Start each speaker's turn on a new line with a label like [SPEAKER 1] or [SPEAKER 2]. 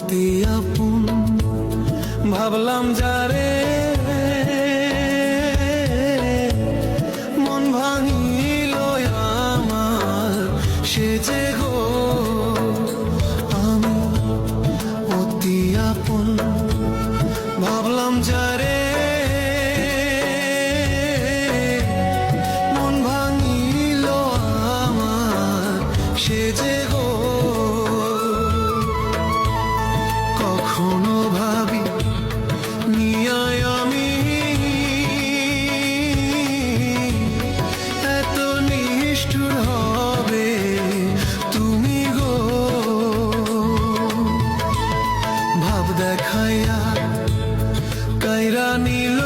[SPEAKER 1] অতি আপন ভাবলাম যারে মন ভাঙিল আমার সে যে গো আমি অতি আপন ভাবলাম যারে মন ভাঙিল আমার সে যে গো কখনো ভাবি নিয়ায় আমি এত নিষ্ঠুর হবে তুমি গো ভাব দেখাইয়া কাইরা নিল